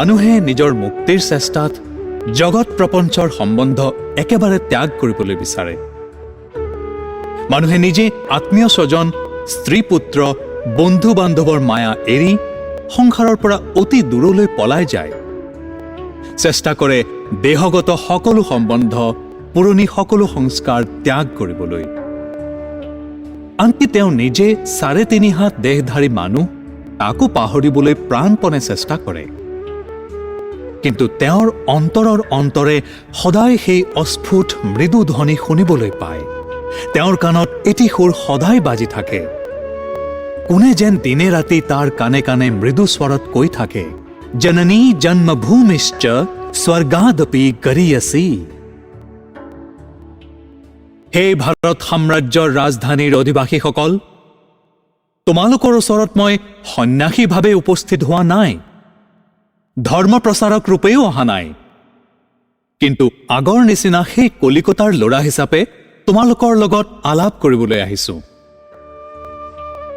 মানুহে নিজৰ মুক্তিৰ চেষ্টাত জগত প্ৰপঞ্চৰ সম্বন্ধ একেবাৰে ত্যাগ কৰিবলৈ বিচাৰে। মানুহে নিজে আত্মীয় স্বজন, স্ত্ৰী পুত্ৰ, বন্ধু বান্ধৱৰ মায়া এৰি সংসাৰৰ পৰা অতি দূৰলৈ পলাই যায়। চেষ্টা কৰে দেহগত সকলো সম্বন্ধ, পুৰণি সকলো সংস্কাৰ ত্যাগ কৰিবলৈ। আনকি তেওঁ নিজে ৩.৫ হাত দেহধাৰী মানুহ, তাকো পাহৰিবলৈ প্ৰাণপণে চেষ্টা কৰে। কিন্তু তেওঁৰ অন্তৰৰ অন্তৰে সদায় সেই অস্ফুট মৃদু ধ্বনি শুনিবলৈ পায়। তেওঁৰ কাণত এটি সুৰ সদায় বাজি থাকে। কোনে যেন দিনে ৰাতি তাৰ কাণে কাণে মৃদু স্বৰত কৈ থাকে, জননী জন্মভূমিশ্চ স্বৰ্গাদপি গৰীয়সী। হে ভাৰত সাম্ৰাজ্যৰ ৰাজধানীৰ অধিবাসীসকল, তোমালোকৰ ওচৰত মই সন্ন্যাসীভাৱে উপস্থিত হোৱা নাই, ধৰ্ম প্ৰচাৰক ৰূপেও অহা নাই, কিন্তু আগৰ নিচিনা সেই কলিকতাৰ ল'ৰা হিচাপে তোমালোকৰ লগত আলাপ কৰিবলৈ আহিছো।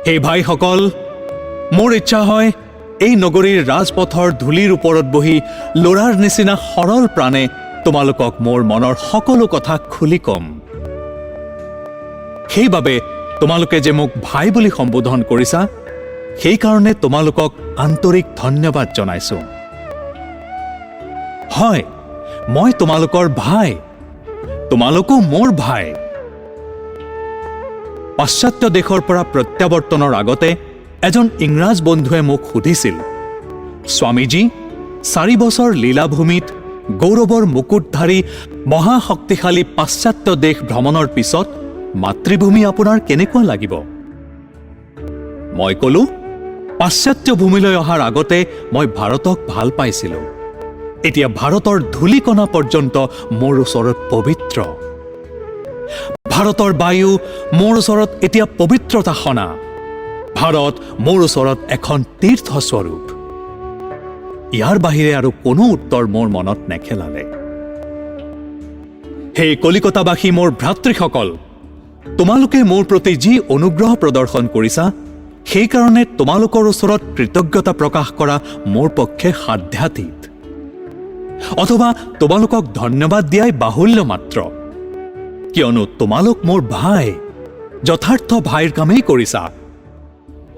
হে ভাইসকল, মোৰ ইচ্ছা হয় এই নগৰীৰ ৰাজপথৰ ধূলিৰ ওপৰত বহি ল'ৰাৰ নিচিনা সৰল প্ৰাণে তোমালোকক মোৰ মনৰ সকলো কথা খুলি কম। সেইবাবে তোমালোকে যে মোক ভাই বুলি সম্বোধন কৰিছা, সেইকাৰণে তোমালোকক আন্তৰিক ধন্যবাদ জনাইছো। হয়, মই তোমালোকৰ ভাই, তোমালোকো মোৰ ভাই। পাশ্চাত্য দেশৰ পৰা প্ৰত্যাৱৰ্তনৰ আগতে এজন ইংৰাজ বন্ধুৱে মোক সুধিছিল, স্বামীজী, ৪ বছৰ লীলাভূমিত গৌৰৱৰ মুকুটধাৰী মহাশক্তিশালী পাশ্চাত্য দেশ ভ্ৰমণৰ পিছত মাতৃভূমি আপোনাৰ কেনেকুৱা লাগিব? মই কলো, পাশ্চাত্য ভূমিলৈ অহাৰ আগতে মই ভাৰতক ভাল পাইছিলো। এতিয়া ভাৰতৰ ধূলিকণা পৰ্যন্ত মোৰ ওচৰত পবিত্ৰ। ভাৰতৰ বায়ু মোৰ ওচৰত এতিয়া পবিত্ৰতা সনা। ভাৰত মোৰ ওচৰত এখন তীৰ্থস্বৰূপ। ইয়াৰ বাহিৰে আৰু কোনো উত্তৰ মোৰ মনত নেখেলালে। হে কলিকতাবাসী মোৰ ভ্ৰাতৃসকল, তোমালোকে মোৰ প্ৰতি যি অনুগ্ৰহ প্ৰদৰ্শন কৰিছা, সেইকাৰণে তোমালোকৰ ওচৰত কৃতজ্ঞতা প্ৰকাশ কৰা মোৰ পক্ষে সাধ্যাতীত। অথবা তোমালোকক ধন্যবাদ দিয়াই বাহুল্য মাত্ৰ, কিয়নো তোমালোক মোৰ ভাই, যথাৰ্থ ভাইৰ কামেই কৰিছা।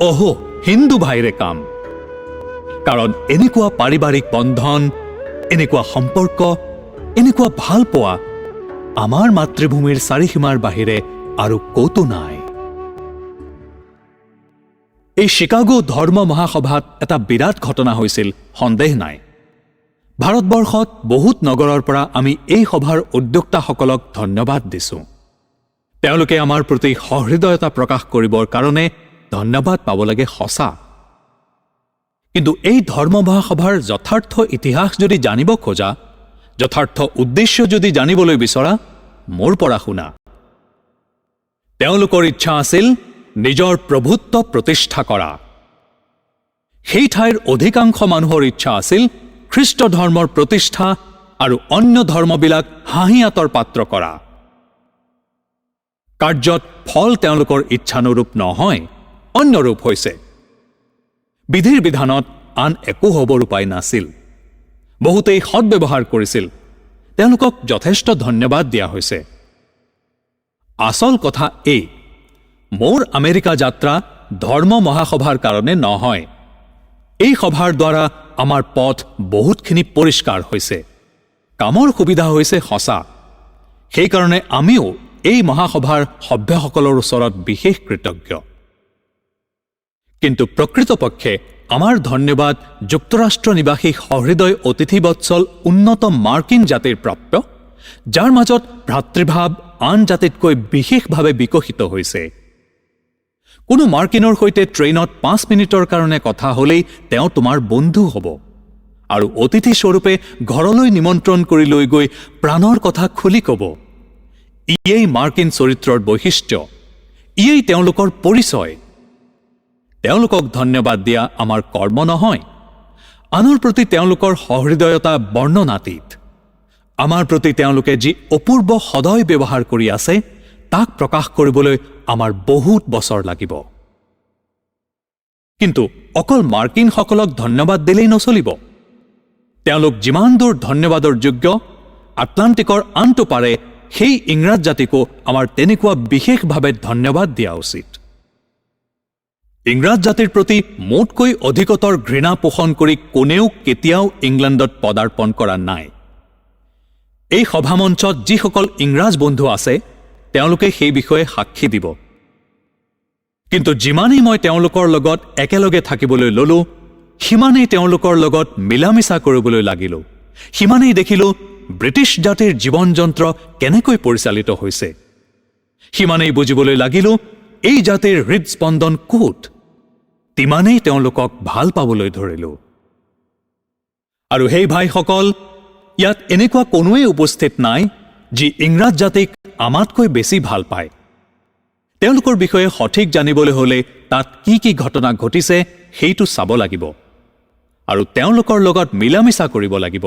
অহো, হিন্দু ভাইৰে কাম। কাৰণ এনেকুৱা পাৰিবাৰিক বন্ধন, এনেকুৱা সম্পৰ্ক, এনেকুৱা ভাল পোৱা আমাৰ মাতৃভূমিৰ চাৰিসীমাৰ বাহিৰে আৰু ক'তো নাই। এই চিকাগো ধৰ্ম মহাসভাত এটা বিৰাট ঘটনা হৈছিল, সন্দেহ নাই। ভাৰতবৰ্ষত বহুত নগৰৰ পৰা আমি এই সভাৰ উদ্যোক্তাসকলক ধন্যবাদ দিছো। তেওঁলোকে আমাৰ প্ৰতি সহৃদয়তা প্ৰকাশ কৰিবৰ কাৰণে ধন্যবাদ পাব লাগে সঁচা। কিন্তু এই ধৰ্ম মহাসভাৰ যথাৰ্থ ইতিহাস যদি জানিব খোজা, যথাৰ্থ উদ্দেশ্য যদি জানিবলৈ বিচৰা, মোৰ পৰা শুনা। তেওঁলোকৰ ইচ্ছা আছিল নিজৰ প্ৰভুত্ব প্ৰতিষ্ঠা কৰা। সেই ঠাইৰ অধিকাংশ মানুহৰ ইচ্ছা আছিল খ্ৰীষ্ট ধৰ্মৰ প্ৰতিষ্ঠা আৰু অন্য ধৰ্মবিলাক হাঁহিয়াতৰ পাত্ৰ কৰা। কাৰ্যত ফল তেওঁলোকৰ ইচ্ছানুৰূপ নহয়, অন্য ৰূপ হৈছে। বিধিৰ বিধানত আন একো হ'বৰ উপায় নাছিল। বহুতেই সদ্ব্যৱহাৰ কৰিছিল, তেওঁলোকক যথেষ্ট ধন্যবাদ দিয়া হৈছে। আচল কথা এই, মোৰ আমেৰিকা যাত্ৰা ধৰ্ম মহাসভাৰ কাৰণে নহয়। এই সভাৰ দ্বাৰা আমাৰ পথ বহুতখিনি পৰিষ্কাৰ হৈছে, কামৰ সুবিধা হৈছে সঁচা। সেইকাৰণে আমিও এই মহাসভাৰ সভ্যসকলৰ ওচৰত বিশেষ কৃতজ্ঞ। কিন্তু প্ৰকৃতপক্ষে আমাৰ ধন্যবাদ যুক্তৰাষ্ট্ৰ নিবাসী সহৃদয় অতিথিবৎসল উন্নত মাৰ্কিন জাতিৰ প্ৰাপ্য, যাৰ মাজত ভাতৃভাৱ আন জাতিতকৈ বিশেষভাৱে বিকশিত হৈছে। কোনো মাৰ্কিনৰ সৈতে ট্ৰেইনত 5 মিনিটৰ কাৰণে কথা হ'লেই তেওঁ তোমাৰ বন্ধু হ'ব, আৰু অতিথি স্বৰূপে ঘৰলৈ নিমন্ত্ৰণ কৰি লৈ গৈ প্ৰাণৰ কথা খুলি ক'ব। ইয়েই মাৰ্কিন চৰিত্ৰৰ বৈশিষ্ট্য, ইয়েই তেওঁলোকৰ পৰিচয়। তেওঁলোকক ধন্যবাদ দিয়া আমাৰ কৰ্ম নহয়, আনৰ প্ৰতি তেওঁলোকৰ সহৃদয়তা বৰ্ণনাতীত। আমাৰ প্ৰতি তেওঁলোকে যি অপূৰ্ব সদয় ব্যৱহাৰ কৰি আছে, তাক প্ৰকাশ কৰিবলৈ আমাৰ বহুত বছৰ লাগিব। কিন্তু অকল মাৰ্কিনসকলক ধন্যবাদ দিলেই নচলিব। তেওঁলোক যিমান দূৰ ধন্যবাদৰ যোগ্য, আটলাণ্টিকৰ আনটো পাৰে সেই ইংৰাজ জাতিকো আমাৰ তেনেকুৱা বিশেষভাৱে ধন্যবাদ দিয়া উচিত। ইংৰাজ জাতিৰ প্ৰতি মোতকৈ অধিকতৰ ঘৃণা পোষণ কৰি কোনেও কেতিয়াও ইংলেণ্ডত পদাৰ্পণ কৰা নাই। এই সভামঞ্চত যিসকল ইংৰাজ বন্ধু আছে তেওঁলোকে সেই বিষয়ে সাক্ষী দিব। কিন্তু যিমানেই মই তেওঁলোকৰ লগত একেলগে থাকিবলৈ ললো, সিমানেই তেওঁলোকৰ লগত মিলামিছা কৰিবলৈ লাগিলো, সিমানেই দেখিলো ব্ৰিটিছ জাতিৰ জীৱন যন্ত্ৰ কেনেকৈ পৰিচালিত হৈছে। সিমানেই বুজিবলৈ লাগিলো এই জাতিৰ হৃদস্পন্দন ক'ত। তিমানেই তেওঁলোকক ভাল পাবলৈ ধৰিলো। আৰু সেই ভাইসকল, ইয়াত এনেকুৱা কোনোৱেই উপস্থিত নাই যি ইংৰাজ জাতিক আমাতকৈ বেছি ভাল পায়। তেওঁলোকৰ বিষয়ে সঠিক জানিবলৈ হ'লে তাত কি কি ঘটনা ঘটিছে সেইটো চাব লাগিব আৰু তেওঁলোকৰ লগত মিলামিছা কৰিব লাগিব।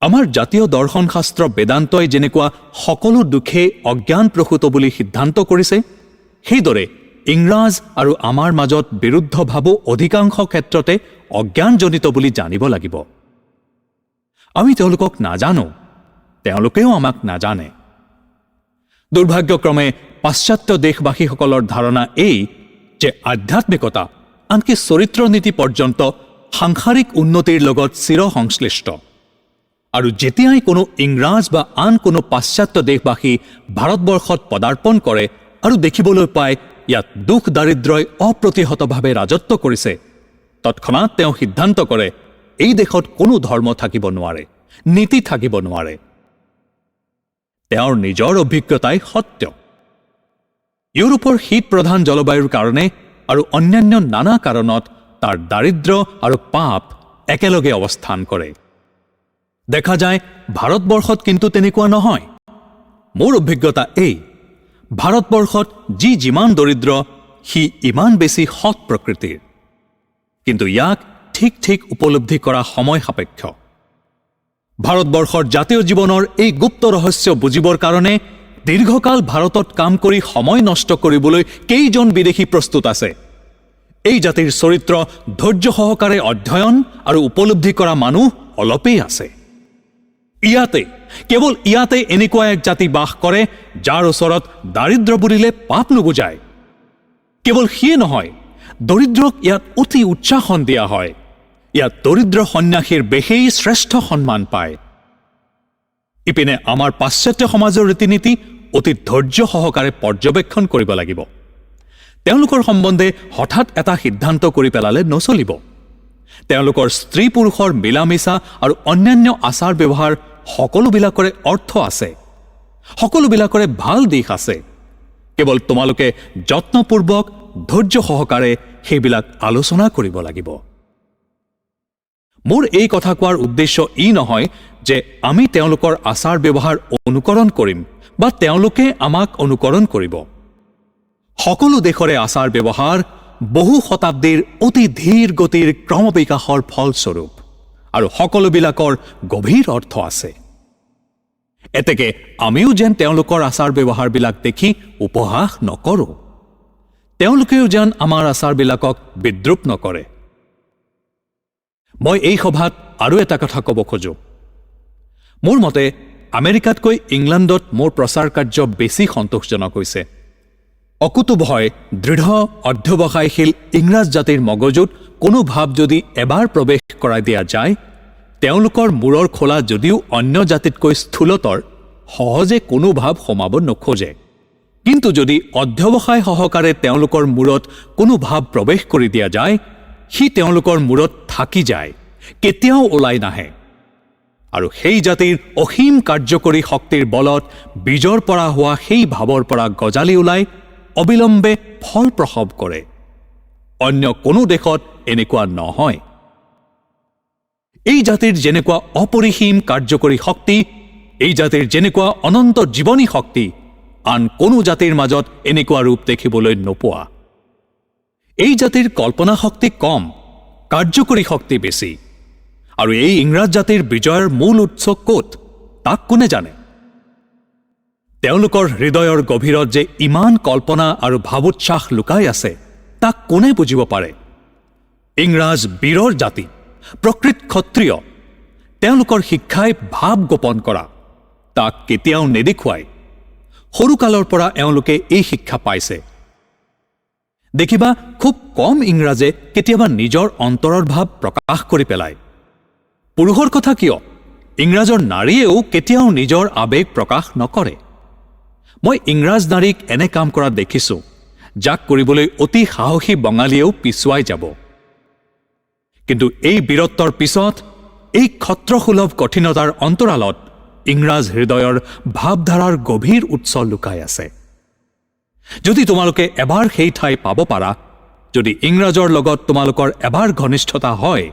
আমাৰ জাতীয় দৰ্শন শাস্ত্ৰ বেদান্তই যেনেকুৱা সকলো দুখেই অজ্ঞানপ্ৰসূত বুলি সিদ্ধান্ত কৰিছে, সেইদৰে ইংৰাজ আৰু আমাৰ মাজত বিৰুদ্ধ ভাৱো অধিকাংশ ক্ষেত্ৰতে অজ্ঞানজনিত বুলি জানিব লাগিব। আমি তেওঁলোকক নাজানো, তেওঁলোকেও আমাক নাজানে। দুৰ্ভাগ্যক্ৰমে পাশ্চাত্য দেশবাসীসকলৰ ধাৰণা এই যে আধ্যাত্মিকতা, আনকি চৰিত্ৰ নীতি পৰ্যন্ত সাংসাৰিক উন্নতিৰ লগত চিৰসংশ্লিষ্ট। আৰু যেতিয়াই কোনো ইংৰাজ বা আন কোনো পাশ্চাত্য দেশবাসী ভাৰতবৰ্ষত পদাৰ্পণ কৰে আৰু দেখিবলৈ পায় ইয়াত দুখ দাৰিদ্ৰই অপ্ৰতিহতভাৱে ৰাজত্ব কৰিছে, তৎক্ষণাৎ তেওঁ সিদ্ধান্ত কৰে এই দেশত কোনো ধৰ্ম থাকিব নোৱাৰে, নীতি থাকিব নোৱাৰে। তেওঁৰ নিজৰ অভিজ্ঞতাই সত্য। ইউৰোপৰ শীত প্ৰধান জলবায়ুৰ কাৰণে আৰু অন্যান্য নানা কাৰণত তাৰ দাৰিদ্ৰ আৰু পাপ একেলগে অৱস্থান কৰে। দেখা যায় ভাৰতবৰ্ষত কিন্তু তেনেকুৱা নহয়। মোৰ অভিজ্ঞতা এই, ভাৰতবৰ্ষত যিমান দৰিদ্ৰ সি ইমান বেছি সৎ প্ৰকৃতিৰ। কিন্তু ইয়াক ঠিক ঠিক উপলব্ধি কৰা সময় সাপেক্ষ। ভাৰতবৰ্ষৰ জাতীয় জীৱনৰ এই গুপ্ত ৰহস্য বুজিবৰ কাৰণে দীৰ্ঘকাল ভাৰতত কাম কৰি সময় নষ্ট কৰিবলৈ কেইজন বিদেশী প্ৰস্তুত আছে। এই জাতিৰ চৰিত্ৰ ধৈৰ্য সহকাৰে অধ্যয়ন আৰু উপলব্ধি কৰা মানুহ অলপেই আছে। কেৱল ইয়াতে এনেকুৱা এক জাতি বাস কৰে যাৰ ওচৰত দাৰিদ্ৰ বুলিলে পাপ নুবুজায়। কেৱল সিয়ে নহয়, দৰিদ্ৰক ইয়াত অতি উচ্চাসন দিয়া হয়। ইয়াত দৰিদ্ৰ সন্যাসীৰ বেশেই শ্ৰেষ্ঠ সন্মান পায়। ইপিনে আমাৰ পাশ্চাত্য সমাজৰ ৰীতি নীতি অতি ধৈৰ্য সহকাৰে পৰ্যবেক্ষণ কৰিব লাগিব। তেওঁলোকৰ সম্বন্ধে হঠাৎ এটা সিদ্ধান্ত কৰি পেলালে নচলিব। তেওঁলোকৰ স্ত্ৰী পুৰুষৰ মিলামিছা আৰু অন্যান্য আচাৰ ব্যৱহাৰ সকলোবিলাকৰে অৰ্থ আছে, সকলোবিলাকৰে ভাল দিশ আছে। কেৱল তোমালোকে যত্নপূৰ্বক ধৈৰ্য সহকাৰে সেইবিলাক আলোচনা কৰিব লাগিব। মোৰ এই কথা কোৱাৰ উদ্দেশ্য ই নহয় যে আমি তেওঁলোকৰ আচাৰ ব্যৱহাৰ অনুকৰণ কৰিম বা তেওঁলোকে আমাক অনুকৰণ কৰিব। সকলো দেশৰে আচাৰ ব্যৱহাৰ বহু শতাব্দীৰ অতি ধীৰ গতিৰ ক্ৰমবিকাশৰ ফলস্বৰূপ আৰু সকলোবিলাকৰ গভীৰ অৰ্থ আছে। এতেকে আমিও যেন তেওঁলোকৰ আচাৰ ব্যৱহাৰবিলাক দেখি উপহাস নকৰোঁ, তেওঁলোকেও যেন আমাৰ আচাৰবিলাকক বিদ্ৰূপ নকৰে। মই এই সভাত আৰু এটা কথা ক'ব খোজো। মোৰ মতে আমেৰিকাতকৈ ইংলেণ্ডত মোৰ প্ৰচাৰ কাৰ্য বেছি সন্তোষজনক হৈছে। অকুতুভয় দৃঢ় অধ্যৱসায়শীল ইংৰাজ জাতিৰ মগজুত কোনো ভাৱ যদি এবাৰ প্ৰৱেশ কৰাই দিয়া যায়, তেওঁলোকৰ মূৰৰ খোলা যদিও অন্য জাতিতকৈ স্থূলতৰ, সহজে কোনো ভাৱ সোমাব নোখোজে। কিন্তু যদি অধ্যৱসায় সহকাৰে তেওঁলোকৰ মূৰত কোনো ভাৱ প্ৰৱেশ কৰি দিয়া যায়, সি তেওঁলোকৰ মূৰত থাকি যায়, কেতিয়াও ওলাই নাহে। আৰু সেই জাতিৰ অসীম কাৰ্যকৰী শক্তিৰ বলত বীজৰ পৰা হোৱা সেই ভাৱৰ পৰা গজালি ওলাই অবিলম্বে ফল প্ৰসৱ কৰে। অন্য কোনো দেশত এনেকুৱা নহয়। এই জাতিৰ যেনেকুৱা অপৰিসীম কাৰ্যকৰী শক্তি, এই জাতিৰ যেনেকুৱা অনন্ত জীৱনী শক্তি, আন কোনো জাতিৰ মাজত এনেকুৱা ৰূপ দেখিবলৈ নোপোৱা। এই জাতিৰ কল্পনা শক্তি কম, কাৰ্যকৰী শক্তি বেছি। আৰু এই ইংৰাজ জাতিৰ বিজয়ৰ মূল উৎস ক'ত তাক কোনে জানে? তেওঁলোকৰ হৃদয়ৰ গভীৰত যে ইমান কল্পনা আৰু ভাবোচ্ছ্বাস লুকাই আছে তাক কোনে বুজিব পাৰে? ইংৰাজ বীৰৰ জাতি, প্ৰকৃত ক্ষত্ৰিয় তেওঁলোকৰ শিক্ষাই ভাৱ গোপন কৰা তাক কেতিয়াও নেদেখুৱায়। সৰুকালৰ পৰা এওঁলোকে এই শিক্ষা পাইছে। দেখিবা খুব কম ইংৰাজে কেতিয়াবা নিজৰ অন্তৰৰ ভাৱ প্ৰকাশ কৰি পেলায়। পুৰুষৰ কথা কিয়, ইংৰাজৰ নাৰীয়েও কেতিয়াও নিজৰ আৱেগ প্ৰকাশ নকৰে। মই ইংৰাজ নাৰীক এনে কাম কৰা দেখিছোঁ যাক কৰিবলৈ অতি সাহসী বঙালীয়েও পিছুৱাই যাব। কিন্তু এই বীৰত্বৰ পিছত এই ক্ষত্ৰসুলভ কঠিনতাৰ অন্তৰালত ইংৰাজ হৃদয়ৰ ভাৱধাৰাৰ গভীৰ উৎস লুকাই আছে। যদি তোমালোকে এবাৰ সেই ঠাই পাব পাৰা, যদি ইংৰাজৰ লগত তোমালোকৰ এবাৰ ঘনিষ্ঠতা হয়,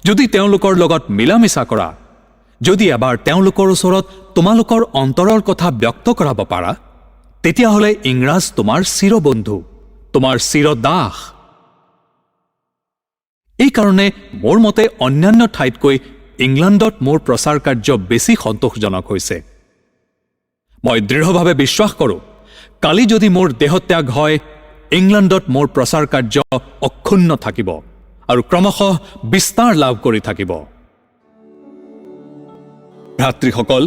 যদি তেওঁলোকৰ লগত মিলামিছা কৰা, যদি এবাৰ তেওঁলোকৰ ওচৰত তোমালোকৰ অন্তৰৰ কথা ব্যক্ত কৰাব পাৰা, তেতিয়াহ'লে ইংৰাজ তোমাৰ চিৰবন্ধু, তোমাৰ চিৰদাস। এইকাৰণে মোৰ মতে অন্যান্য ঠাইতকৈ ইংলেণ্ডত মোৰ প্ৰচাৰ কাৰ্য বেছি সন্তোষজনক হৈছে। মই দৃঢ়ভাৱে বিশ্বাস কৰোঁ, কালি যদি মোৰ দেহত্যাগ হয়, ইংলেণ্ডত মোৰ প্ৰচাৰ কাৰ্য অক্ষুণ্ণ থাকিব আৰু ক্ৰমশঃ বিস্তাৰ লাভ কৰি থাকিব। ভাতৃসকল,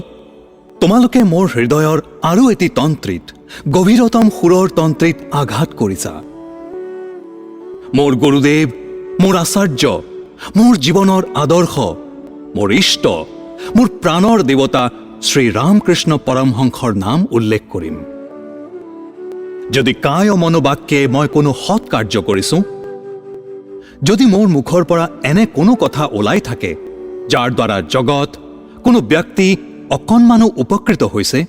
তোমালোকে মোৰ হৃদয়ৰ আৰু এটি তন্ত্ৰীত, গভীৰতম সুৰৰ তন্ত্ৰীত আঘাত কৰিছা। মোৰ গুৰুদেৱ, মোৰ আচাৰ্য, মোৰ জীৱনৰ আদৰ্শ, মোৰ ইষ্ট, মোৰ প্ৰাণৰ দেৱতা শ্ৰী ৰামকৃষ্ণ পৰমহংসৰ নাম উল্লেখ কৰিম। যদি কায় মনোবাক্যে মই কোনো সৎ কাৰ্য কৰিছোঁ, যদি মোৰ মুখৰ পৰা এনে কোনো কথা ওলাই থাকে যাৰ দ্বাৰা জগত, কোনো ব্যক্তি অকণমানো উপকৃত হৈছে,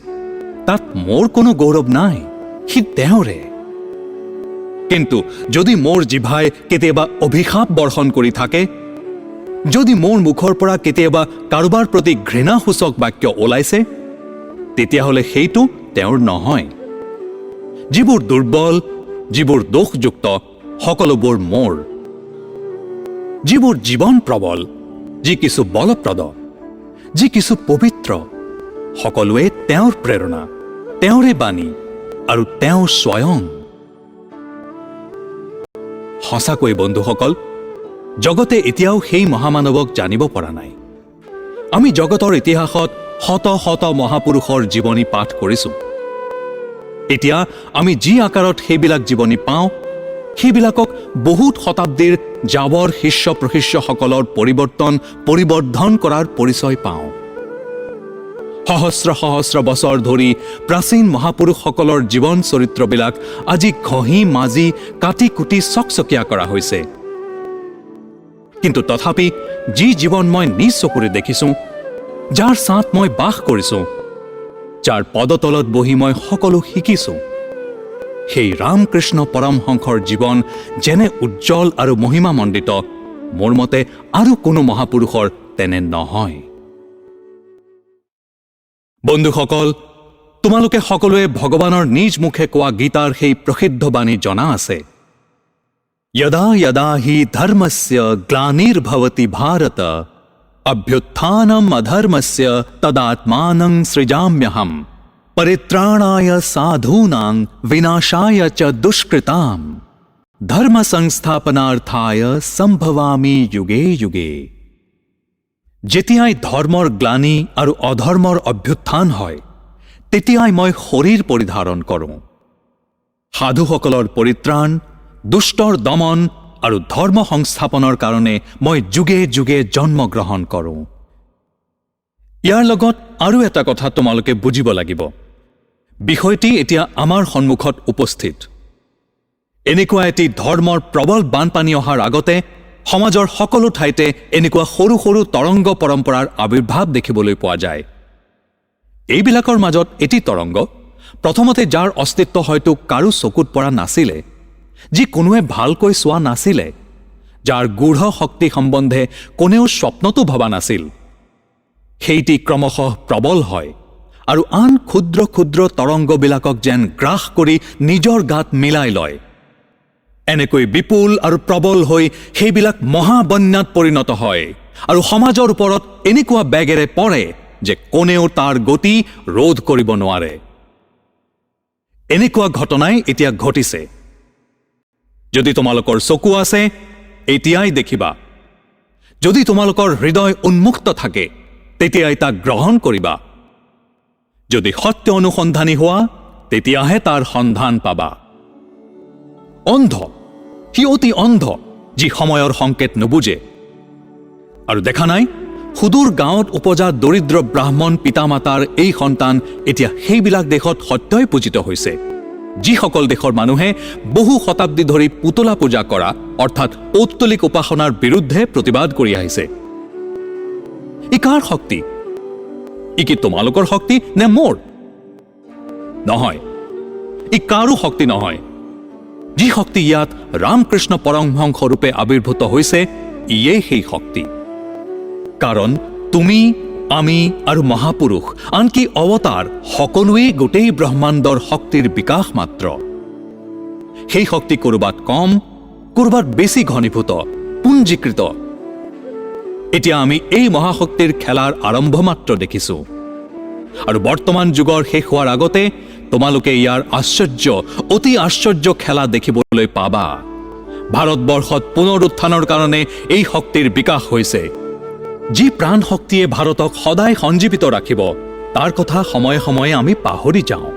তাত মোৰ কোনো গৌৰৱ নাই, সি তেওঁৰে। কিন্তু যদি মোৰ জিভাই কেতিয়াবা অভিশাপ বৰ্ষণ কৰি থাকে, যদি মোৰ মুখৰ পৰা কেতিয়াবা কাৰোবাৰ প্ৰতি ঘৃণাসূচক বাক্য ওলাইছে, তেতিয়াহ'লে সেইটো তেওঁৰ নহয়। যিবোৰ দুৰ্বল, যিবোৰ দোষযুক্ত, সকলোবোৰ মোৰ। যিবোৰ জীৱন প্ৰবল, যি কিছু বলপ্ৰদ, যি কিছু পবিত্ৰ, সকলোৱে তেওঁৰ প্ৰেৰণা, তেওঁৰে বাণী আৰু তেওঁ স্বয়ং। সঁচাকৈ বন্ধুসকল, জগতে এতিয়াও সেই মহামানৱক জানিব পৰা নাই। আমি জগতৰ ইতিহাসত শত শত মহাপুৰুষৰ জীৱনী পাঠ কৰিছোঁ। এতিয়া আমি যি আকাৰত সেইবিলাক জীৱনী পাওঁ, সেইবিলাকক বহুত শতাব্দীৰ জাবৰ শিষ্য প্ৰশিষ্যসকলৰ পৰিবৰ্ধন কৰাৰ পৰিচয় পাওঁ। সহস্ৰ সহস্ৰ বছৰ ধৰি প্ৰাচীন মহাপুৰুষসকলৰ জীৱন চৰিত্ৰবিলাক আজি ঘঁহি মাজি কাটি কুটি চকচকীয়া কৰা হৈছে। কিন্তু তথাপি যি জীৱন মই নিজ চকুৰে দেখিছোঁ, যাৰ ছাঁত মই বাস কৰিছোঁ, যাৰ পদতলত বহি মই সকলো শিকিছোঁ, সেই ৰামকৃষ্ণ পৰমহংসৰ জীৱন যেনে উজ্জ্বল আৰু মহিমামণ্ডিত, মোৰ মতে আৰু কোনো মহাপুৰুষৰ তেনে নহয়। বন্ধুসকল, তোমালোকে সকলোৱে ভগৱানৰ নিজ মুখে কোৱা গীতাৰ সেই প্ৰসিদ্ধ বাণী জনা আছে, यदा यदा हि धर्मस्य ग्लानिर्भवति भारत अभ्युत्थानम् अधर्मस्य तदात्मानं सृजाम्यहम् परित्राणाय साधूनां विनाशाय च दुष्कृताम् धर्म संस्थापनार्थाय संभवामि युगे युगे। যেতিয়াই ধৰ্মৰ গ্লানি আৰু অধৰ্মৰ অভ্যুত্থান হয়, তেতিয়াই মই শৰীৰ পৰিধাৰণ কৰোঁ। সাধুসকলৰ পৰিত্ৰাণ, দুষ্টৰ দমন আৰু ধৰ্ম সংস্থাপনৰ কাৰণে মই যুগে যুগে জন্মগ্ৰহণ কৰোঁ। ইয়াৰ লগত আৰু এটা কথা তোমালোকে বুজিব লাগিব। বিষয়টি এতিয়া আমাৰ সন্মুখত উপস্থিত। এনেকুৱা এটি ধৰ্মৰ প্ৰবল বানপানী অহাৰ আগতে সমাজৰ সকলো ঠাইতে এনেকুৱা সৰু সৰু তৰংগ পৰম্পৰাৰ আবিৰ্ভাৱ দেখিবলৈ পোৱা যায়। এইবিলাকৰ মাজত এটি তৰংগ, প্ৰথমতে যাৰ অস্তিত্ব হয়তো কাৰো চকুত পৰা নাছিলে, যি কোনোৱে ভালকৈ চোৱা নাছিলে, যাৰ গূঢ় শক্তি সম্বন্ধে কোনেও স্বপ্নতো ভবা নাছিল, সেইটি ক্ৰমশঃ প্ৰবল হয় আৰু আন ক্ষুদ্ৰ ক্ষুদ্ৰ তৰংগবিলাকক যেন গ্ৰাস কৰি নিজৰ গাত মিলাই লয়। এনেকৈ বিপুল আৰু প্ৰবল হৈ সেইবিলাক মহাবন্যাত পৰিণত হয় আৰু সমাজৰ ওপৰত এনেকুৱা বেগেৰে পৰে যে কোনেও তাৰ গতি ৰোধ কৰিব নোৱাৰে। এনেকুৱা ঘটনাই এতিয়া ঘটিছে। যদি তোমালোকৰ চকু আছে, এতিয়াই দেখিবা। যদি তোমালোকৰ হৃদয় উন্মুক্ত থাকে তেতিয়াই তাক গ্ৰহণ কৰিবা। যদি সত্য অনুসন্ধানী হোৱা তেতিয়াহে তাৰ সন্ধান পাবা। অন্ধ, সি অতি অন্ধ, যি সময়ৰ সংকেত নুবুজে। আৰু দেখা নাই, সুদূৰ গাঁৱত উপজা দৰিদ্ৰ ব্ৰাহ্মণ পিতামাতাৰ এই সন্তান এতিয়া সেইবিলাক দেশত সত্যই পূজিত হৈছে, যিসকল দেশৰ মানুহে বহু শতাব্দী ধৰি পুতলা পূজা কৰা অৰ্থাৎ পৌত্তলিক উপাসনাৰ বিৰুদ্ধে প্ৰতিবাদ কৰি আহিছে। ই কাৰ শক্তি? ই কি তোমালোকৰ শক্তি নে মোৰ? নহয়, ই কাৰো শক্তি নহয়। যি শক্তি ইয়াত ৰামকৃষ্ণ পৰমহংস ৰূপে আৱিৰ্ভূত হৈছে, ইয়েই সেই শক্তি। কাৰণ তুমি, আমি আৰু মহাপুৰুষ, আনকি অৱতাৰ সকলোৱেই গোটেই ব্ৰহ্মাণ্ডৰ শক্তিৰ বিকাশ মাত্ৰ। সেই শক্তি ক'ৰবাত কম, ক'ৰবাত বেছি ঘনীভূত, পুঞ্জীকৃত। এতিয়া আমি এই মহাশক্তিৰ খেলাৰ আৰম্ভ মাত্ৰ দেখিছো। আৰু বৰ্তমান যুগৰ শেষ হোৱাৰ আগতে তোমালোকে ইয়াৰ আশ্চৰ্য, অতি আশ্চৰ্য খেলা দেখিবলৈ পাবা। ভাৰতবৰ্ষত পুনৰ উত্থানৰ কাৰণে এই শক্তিৰ বিকাশ হৈছে। যি প্ৰাণ শক্তিয়ে ভাৰতক সদায় সঞ্জীৱিত ৰাখিব, তাৰ কথা সময়ে সময়ে আমি পাহৰি যাওঁ।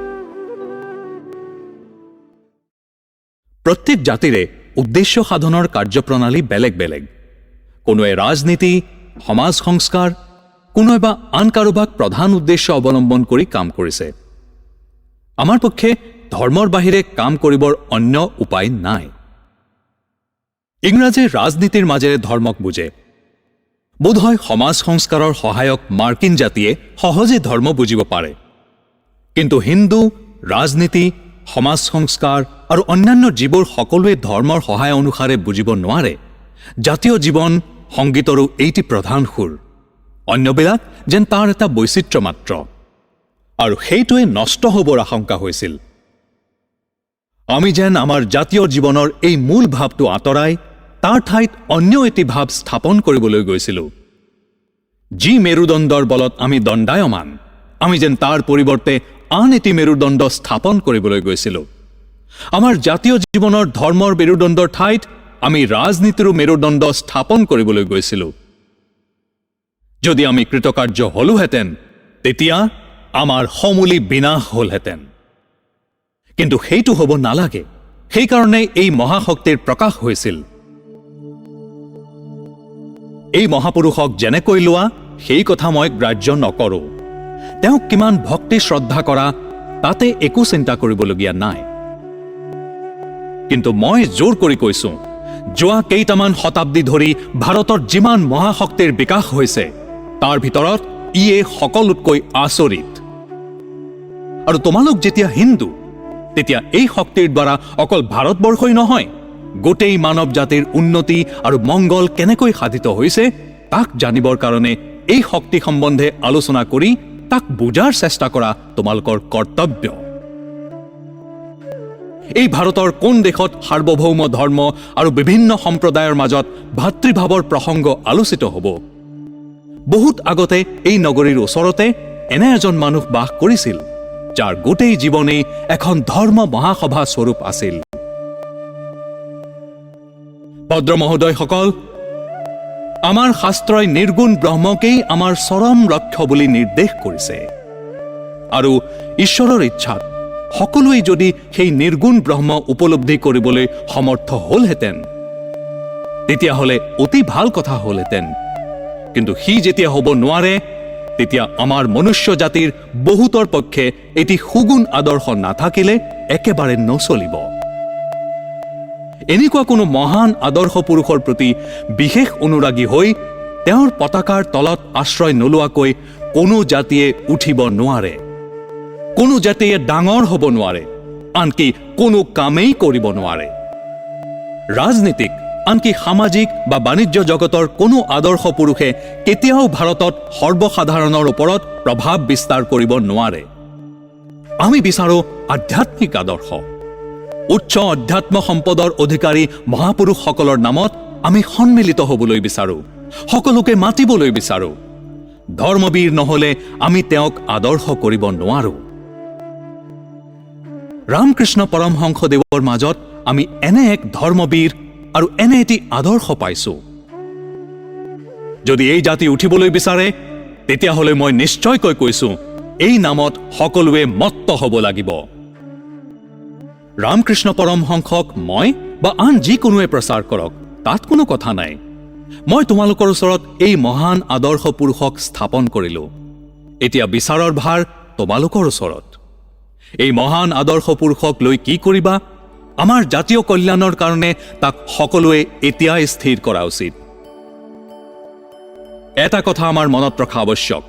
প্ৰত্যেক জাতিৰে উদ্দেশ্য সাধনৰ কাৰ্যপ্ৰণালী বেলেগ বেলেগ। কোনোৱে ৰাজনীতি, সমাজ সংস্কাৰ, কোনোৱে বা আন কাৰোবাক প্ৰধান উদ্দেশ্য অৱলম্বন কৰি কাম কৰিছে। আমাৰ পক্ষে ধৰ্মৰ বাহিৰে কাম কৰিবৰ অন্য উপায় নাই। ইংৰাজে ৰাজনীতিৰ মাজেৰে ধৰ্মক বুজে। বোধহয় সমাজ সংস্কাৰৰ সহায়ক মাৰ্কিন জাতিয়ে সহজে ধৰ্ম বুজিব পাৰে। কিন্তু হিন্দু, ৰাজনীতি, সমাজ সংস্কাৰ আৰু অন্যান্য যিবোৰ সকলোৱে ধৰ্মৰ সহায় অনুসাৰে বুজিব নোৱাৰে, জাতীয় জীৱন, সংগীতৰো এইটি প্ৰধান সুৰ। অন্যবিলাক যেন তাৰ এটা বৈচিত্ৰ্য মাত্ৰ। আৰু সেইটোৱে নষ্ট হ'বৰ আশংকা হৈছিল। আমি যেন আমাৰ জাতীয় জীৱনৰ এই মূল ভাৱটো আঁতৰাই তাৰ ঠাইত অন্য এটি ভাৱ স্থাপন কৰিবলৈ গৈছিলোঁ। যি মেৰুদণ্ডৰ বলত আমি দণ্ডায়মান, আমি যেন তাৰ পৰিৱৰ্তে আন এটি মেৰুদণ্ড স্থাপন কৰিবলৈ গৈছিলোঁ। আমাৰ জাতীয় জীৱনৰ ধৰ্মৰ মেৰুদণ্ডৰ ঠাইত আমি ৰাজনীতিৰো মেৰুদণ্ড স্থাপন কৰিবলৈ গৈছিলোঁ। যদি আমি কৃতকাৰ্য হলোহেঁতেন, তেতিয়া আমাৰ সমূলি বিনাশ হলহেঁতেন। কিন্তু সেইটো হ'ব নালাগে। সেইকাৰণে এই মহাশক্তিৰ প্ৰকাশ হৈছিল। এই মহাপুৰুষক যেনেকৈ লোৱা, সেই কথা মই গ্ৰাহ্য নকৰোঁ। তেওঁক কিমান ভক্তি শ্ৰদ্ধা কৰা, তাতে একো চিন্তা কৰিবলগীয়া নাই। কিন্তু মই জোৰ কৰি কৈছোঁ, যোৱা কেইটামান শতাব্দী ধৰি ভাৰতত যিমান মহাশক্তিৰ বিকাশ হৈছে, তাৰ ভিতৰত ইয়ে সকলোতকৈ আচৰিত। আৰু তোমালোক যেতিয়া হিন্দু, তেতিয়া এই শক্তিৰ দ্বাৰা অকল ভাৰতবৰ্ষই নহয়, গোটেই মানৱ জাতিৰ উন্নতি আৰু মংগল কেনেকৈ সাধিত হৈছে তাক জানিবৰ কাৰণে এই শক্তি সম্বন্ধে আলোচনা কৰি তাক বুজাৰ চেষ্টা কৰা তোমালোকৰ কৰ্তব্য। এই ভাৰতৰ কোন দেশত সাৰ্বভৌম ধৰ্ম আৰু বিভিন্ন সম্প্ৰদায়ৰ মাজত ভাতৃভাৱৰ প্ৰসংগ আলোচিত হ'ব? বহুত আগতে এই নগৰীৰ ওচৰতে এনে এজন মানুহ বাস কৰিছিল, যাৰ গোটেই জীৱনেই এখন ধৰ্ম মহাসভা স্বৰূপ আছিল। ভদ্ৰ মহোদয়সকল, আমাৰ শাস্ত্ৰই নিৰ্গুণ ব্ৰহ্মকেই আমাৰ চৰম লক্ষ্য বুলি নিৰ্দেশ কৰিছে। আৰু ঈশ্বৰৰ ইচ্ছাত সকলোৱে যদি সেই নিৰ্গুণ ব্ৰহ্ম উপলব্ধি কৰিবলৈ সমৰ্থ হলহেঁতেন, তেতিয়াহ'লে অতি ভাল কথা হলহেঁতেন। কিন্তু সি যেতিয়া হ'ব নোৱাৰে, তেতিয়া আমাৰ মনুষ্য জাতিৰ বহুতৰ পক্ষে এটি সুগুণ আদৰ্শ নাথাকিলে একেবাৰে নচলিব। এনেকুৱা কোনো মহান আদৰ্শ পুৰুষৰ প্ৰতি বিশেষ অনুৰাগী হৈ তেওঁৰ পতাকাৰ তলত আশ্ৰয় নোলোৱাকৈ কোনো জাতিয়ে উঠিব নোৱাৰে, কোনো জাতিয়ে ডাঙৰ হ'ব নোৱাৰে, আনকি কোনো কামেই কৰিব নোৱাৰে। ৰাজনীতিক, আনকি সামাজিক বা বাণিজ্য জগতৰ কোনো আদৰ্শ পুৰুষে কেতিয়াও ভাৰতত সৰ্বসাধাৰণৰ ওপৰত প্ৰভাৱ বিস্তাৰ কৰিব নোৱাৰে। আমি বিচাৰোঁ আধ্যাত্মিক আদৰ্শ। উচ্চ অধ্যাত্ম সম্পদৰ অধিকাৰী মহাপুৰুষসকলৰ নামত আমি সন্মিলিত হ'বলৈ বিচাৰোঁ, সকলোকে মাতিবলৈ বিচাৰোঁ। ধৰ্মবীৰ নহ'লে আমি তেওঁক আদৰ্শ কৰিব নোৱাৰোঁ। ৰামকৃষ্ণ পৰমহংসদেৱৰ মাজত আমি এনে এক ধৰ্মবীৰ আৰু এনে এটি আদৰ্শ পাইছোঁ। যদি এই জাতি উঠিবলৈ বিচাৰে তেতিয়াহ'লে মই নিশ্চয়কৈ কৈছো এই নামত সকলোৱে মত্ত হ'ব লাগিব। ৰামকৃষ্ণ পৰমহংসক মই বা আন যিকোনোৱে প্ৰচাৰ কৰক, তাত কোনো কথা নাই। মই তোমালোকৰ ওচৰত এই মহান আদৰ্শ পুৰুষক স্থাপন কৰিলো। এতিয়া বিচাৰৰ ভাৰ তোমালোকৰ ওচৰত। এই মহান আদৰ্শ পুৰুষক লৈ কি কৰিবা? আমাৰ জাতীয় কল্যাণৰ কাৰণে তাক সকলোৱে এতিয়াই স্থিৰ কৰা উচিত। এটা কথা আমাৰ মনত ৰখা আৱশ্যক,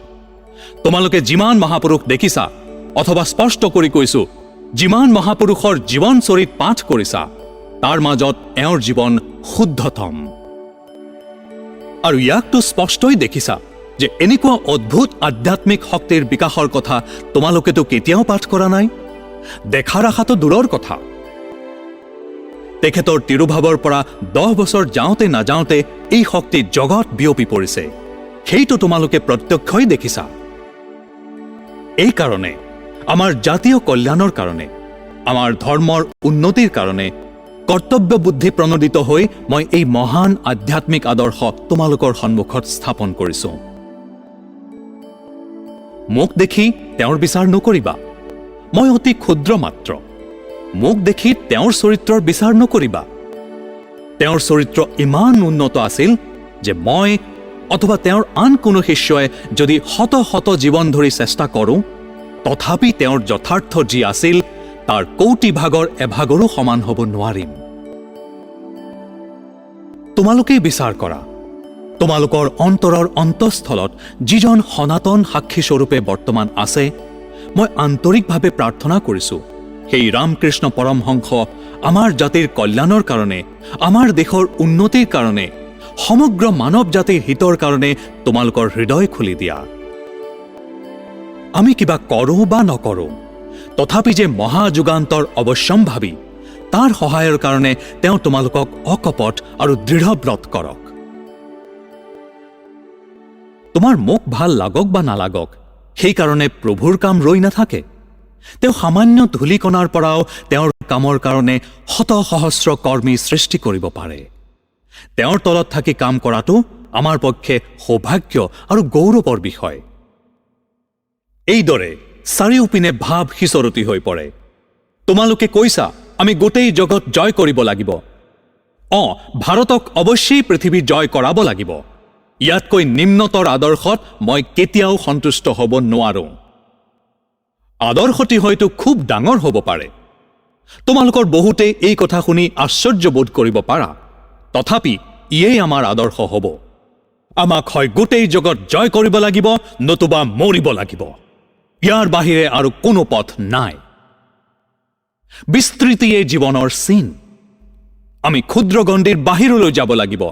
তোমালোকে যিমান মহাপুৰুষ দেখিছা, অথবা স্পষ্ট কৰি কৈছো, যিমান মহাপুৰুষৰ জীৱনচৰিত পাঠ কৰিছা, তাৰ মাজত এওঁৰ জীৱন শুদ্ধতম। আৰু ইয়াকতো স্পষ্টই দেখিছা যে এনেকুৱা অদ্ভুত আধ্যাত্মিক শক্তিৰ বিকাশৰ কথা তোমালোকেতো কেতিয়াও পাঠ কৰা নাই। দেখা ৰাখাটো দূৰৰ কথা। তেখেতৰ তিৰুভাৱৰ পৰা 10 বছৰ যাওঁতে নাযাওঁতে এই শক্তি জগত বিয়পি পৰিছে, সেইটো তোমালোকে প্ৰত্যক্ষই দেখিছা। এই কাৰণে আমাৰ জাতীয় কল্যাণৰ কাৰণে, আমাৰ ধৰ্মৰ উন্নতিৰ কাৰণে কৰ্তব্য বুদ্ধি প্ৰণোদিত হৈ মই এই মহান আধ্যাত্মিক আদৰ্শ তোমালোকৰ সন্মুখত স্থাপন কৰিছো। মোক দেখি তেওঁৰ বিচাৰ নকৰিবা, মই অতি ক্ষুদ্ৰ মাত্ৰ। মোক দেখি তেওঁৰ চৰিত্ৰৰ বিচাৰ নকৰিবা। তেওঁৰ চৰিত্ৰ ইমান উন্নত আছিল যে মই অথবা তেওঁৰ আন কোনো শিষ্যই যদি শত শত জীৱন ধৰি চেষ্টা কৰোঁ, তথাপি তেওঁৰ যথাৰ্থ যি আছিল তাৰ কোটি ভাগৰ এভাগৰো সমান হ'ব নোৱাৰিম। তোমালোকেই বিচাৰ কৰা, তোমালোকৰ অন্তৰৰ অন্তঃস্থলত যিজন সনাতন সাক্ষীস্বৰূপে বৰ্তমান আছে, মই আন্তৰিকভাৱে প্ৰাৰ্থনা কৰিছো সেই ৰামকৃষ্ণ পৰমহংস আমাৰ জাতিৰ কল্যাণৰ কাৰণে, আমাৰ দেশৰ উন্নতিৰ কাৰণে, সমগ্ৰ মানৱ জাতিৰ হিতৰ কাৰণে তোমালোকৰ হৃদয় খুলি দিয়া। আমি কিবা কৰোঁ বা নকৰোঁ, তথাপি যে মহাযুগান্তৰ অৱশ্যম্ভাৱী, তাৰ সহায়ৰ কাৰণে তেওঁ তোমালোকক অকপট আৰু দৃঢ়ব্ৰত কৰক। তোমাৰ মুখ ভাল লাগক বা নালাগক, সেইকাৰণে প্ৰভুৰ কাম ৰৈ নাথাকে। তেওঁ সামান্য ধূলিকণাৰ পৰাও তেওঁৰ কামৰ কাৰণে শত সহস্ৰ কৰ্মী সৃষ্টি কৰিব পাৰে। তেওঁৰ তলত থাকি কাম কৰাটো আমাৰ পক্ষে সৌভাগ্য আৰু গৌৰৱৰ বিষয়। এইদৰে চাৰিওপিনে ভাৱ সিঁচৰতি হৈ পৰে। তোমালোকে কৈছা আমি গোটেই জগত জয় কৰিব লাগিব। ভাৰতক অৱশ্যেই পৃথিৱী জয় কৰাব লাগিব। ইয়াতকৈ নিম্নতৰ আদৰ্শত মই কেতিয়াও সন্তুষ্ট হ'ব নোৱাৰো। আদৰ্শটি হয়তো খুব ডাঙৰ হ'ব পাৰে। তোমালোকৰ বহুতে এই কথা শুনি আশ্চৰ্য বোধ কৰিব পাৰা, তথাপি ইয়েই আমাৰ আদৰ্শ হ'ব। আমাক হয় গোটেই জগত জয় কৰিব লাগিব, নতুবা মৰিব লাগিব। ইয়াৰ বাহিৰে আৰু কোনো পথ নাই। বিস্তৃতিয়ে জীৱনৰ চিন। আমি ক্ষুদ্ৰগণ্ডিৰ বাহিৰলৈ যাব লাগিব,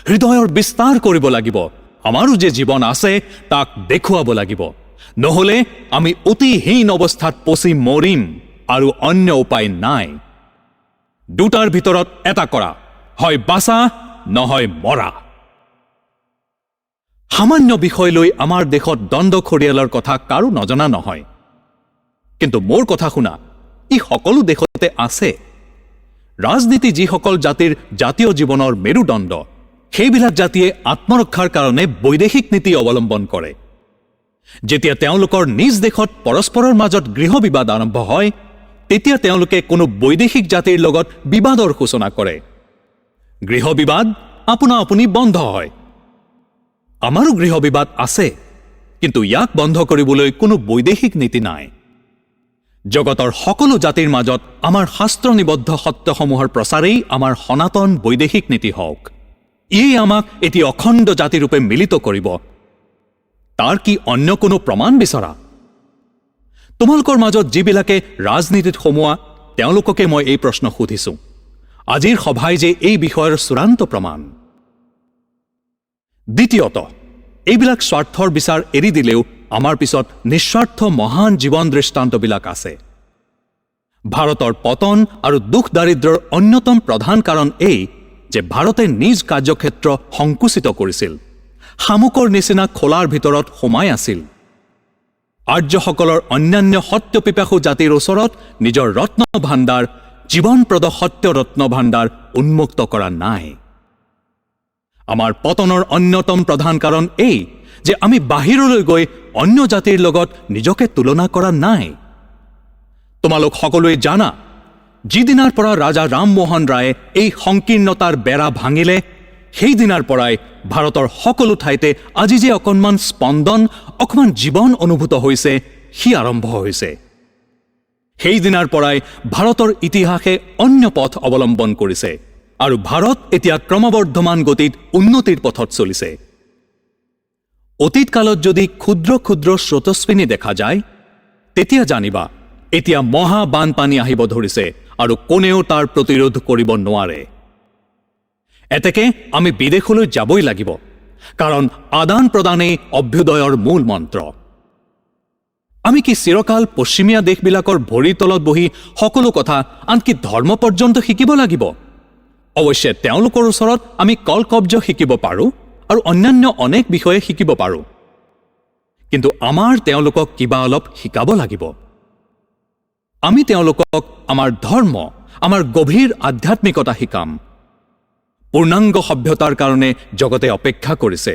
হৃদয়ৰ বিস্তাৰ কৰিব লাগিব। আমাৰো যে জীৱন আছে তাক দেখুৱাব লাগিব, নহলে আমি অতিহীন অৱস্থাত পচি মৰিম আৰু অন্য উপায় নাই। দুটাৰ ভিতৰত এটা কৰা, হয় বাচা নহয় মৰা। সামান্য বিষয় লৈ আমাৰ দেশত দ্বন্দ্ব খৰিয়ালৰ কথা কাৰো নজনা নহয়। কিন্তু মোৰ কথা শুনা, ই সকলো দেশতে আছে। ৰাজনীতি যিসকল জাতিৰ জাতীয় জীৱনৰ মেৰুদণ্ড, সেইবিলাক জাতিয়ে আত্মৰক্ষাৰ কাৰণে বৈদেশিক নীতি অৱলম্বন কৰে। যেতিয়া তেওঁলোকৰ নিজ দেশত পৰস্পৰৰ মাজত গৃহ বিবাদ আৰম্ভ হয়, তেতিয়া তেওঁলোকে কোনো বৈদেশিক জাতিৰ লগত বিবাদৰ সূচনা কৰে। গৃহ বিবাদ আপোনা আপুনি বন্ধ হয়। আমাৰো গৃহ বিবাদ আছে, কিন্তু ইয়াক বন্ধ কৰিবলৈ কোনো বৈদেশিক নীতি নাই। জগতৰ সকলো জাতিৰ মাজত আমাৰ শাস্ত্ৰ নিবদ্ধ সত্যসমূহৰ প্ৰচাৰেই আমাৰ সনাতন বৈদেশিক নীতি হওক। ই আমাক এটি অখণ্ড জাতিৰূপে মিলিত কৰিব। তাৰ কি অন্য কোনো প্ৰমাণ বিচৰা? তোমালোকৰ মাজত যিবিলাকে ৰাজনীতিত সোমোৱা, তেওঁলোককে মই এই প্ৰশ্ন সুধিছো, আজিৰ সভাই যে এই বিষয়ৰ চূড়ান্ত প্ৰমাণ। দ্বিতীয়ত, এইবিলাক স্বাৰ্থৰ বিচাৰ এৰি দিলেও আমাৰ পিছত নিস্বাৰ্থ মহান জীৱন দৃষ্টান্তবিলাক আছে। ভাৰতৰ পতন আৰু দুখ দাৰিদ্ৰৰ অন্যতম প্ৰধান কাৰণ এই যে ভাৰতে নিজ কাৰ্যক্ষেত্ৰ সংকুচিত কৰিছিল, শামুকৰ নিচিনা খোলাৰ ভিতৰত সোমাই আছিল। আৰ্যসকলৰ অন্যান্য সত্যপিপাসু জাতিৰ ওচৰত নিজৰ ৰত্ন ভাণ্ডাৰ, জীৱনপ্ৰদ সত্য ৰত্ন ভাণ্ডাৰ উন্মুক্ত কৰা নাই। আমাৰ পতনৰ অন্যতম প্ৰধান কাৰণ এই যে আমি বাহিৰলৈ গৈ অন্য জাতিৰ লগত নিজকে তুলনা কৰা নাই। তোমালোক সকলোৱে জানা, যিদিনাৰ পৰা ৰাজা ৰামমোহন ৰায়ে এই সংকীৰ্ণতাৰ বেৰা ভাঙিলে, সেইদিনাৰ পৰাই ভাৰতৰ সকলো ঠাইতে আজি যে অকণমান স্পন্দন, অকণমান জীৱন অনুভূত হৈছে, সি আৰম্ভ হৈছে। সেইদিনাৰ পৰাই ভাৰতৰ ইতিহাসে অন্য পথ অৱলম্বন কৰিছে আৰু ভাৰত এতিয়া ক্ৰমবৰ্ধমান গতিত উন্নতিৰ পথত চলিছে। অতীত কালত যদি ক্ষুদ্ৰ ক্ষুদ্ৰ স্ৰোতস্বিনী দেখা যায়, তেতিয়া জানিবা এতিয়া মহা বানপানী আহিব ধৰিছে আৰু কোনেও তাৰ প্ৰতিৰোধ কৰিব নোৱাৰে। এতেকে আমি বিদেশলৈ যাবই লাগিব, কাৰণ আদান প্ৰদানেই অভ্যুদয়ৰ মূল মন্ত্ৰ। আমি কি চিৰকাল পশ্চিমীয়া দেশবিলাকৰ ভৰিৰ তলত বহি সকলো কথা, আনকি ধৰ্ম পৰ্যন্ত শিকিব লাগিব? অৱশ্যে তেওঁলোকৰ ওচৰত আমি কলকব্জ শিকিব পাৰোঁ আৰু অন্যান্য অনেক বিষয়ে শিকিব পাৰোঁ, কিন্তু আমাৰ তেওঁলোকক কিবা অলপ শিকাব লাগিব। আমি তেওঁলোকক আমাৰ ধৰ্ম, আমাৰ গভীৰ আধ্যাত্মিকতা শিকাম। পূৰ্ণাংগ সভ্যতাৰ কাৰণে জগতে অপেক্ষা কৰিছে।